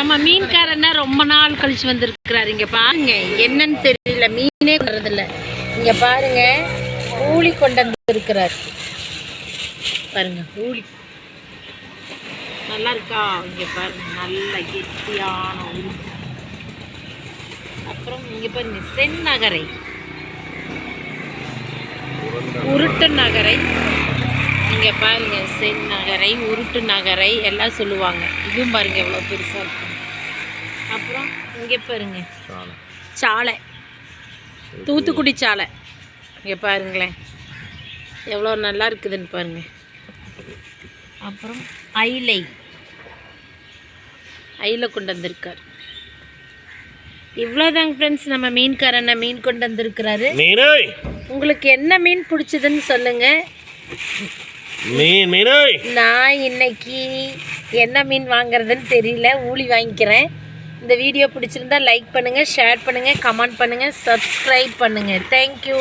நம்ம மீன்காரன்னா ரொம்ப நாள் கழிச்சு வந்திருக்கிறாரு. இங்க பாருங்க, என்னன்னு தெரியல, மீனே வர்றதில்ல. இங்க பாருங்க, ஊழி கொண்டு வந்திருக்கிறார் பாருங்க. ஊழி நல்லா இருக்கா? இங்க பாருங்க, நல்ல கெட்டியான ஊழி. அப்புறம் இங்க பாருங்க, செந்நகரை, உருட்டு நகரை. இங்க பாருங்க, செந்நகரை, உருட்டு நகரை எல்லாம் சொல்லுவாங்க. இதுவும் பாருங்க எவ்வளோ பெருசாக இருக்கும். அப்புறம் இங்கே பாருங்க, சாலை, தூத்துக்குடி சாலை. இங்கே பாருங்களேன் எவ்வளோ நல்லா இருக்குதுன்னு பாருங்க. அப்புறம் ஐலை கொண்டு வந்திருக்கார். இவ்வளோதாங்க ஃப்ரெண்ட்ஸ், நம்ம மீன்காரண்ண மீன் கொண்டு வந்திருக்கிறாரு. உங்களுக்கு என்ன மீன் பிடிச்சதுன்னு சொல்லுங்க. நான் இன்னைக்கு என்ன மீன் வாங்குறதுன்னு தெரியல, ஊழி வாங்கிக்கிறேன். இந்த வீடியோ பிடிச்சிருந்தா லைக் பண்ணுங்கள், ஷேர் பண்ணுங்கள், கமெண்ட் பண்ணுங்கள், சப்ஸ்கிரைப் பண்ணுங்கள். தேங்க்யூ.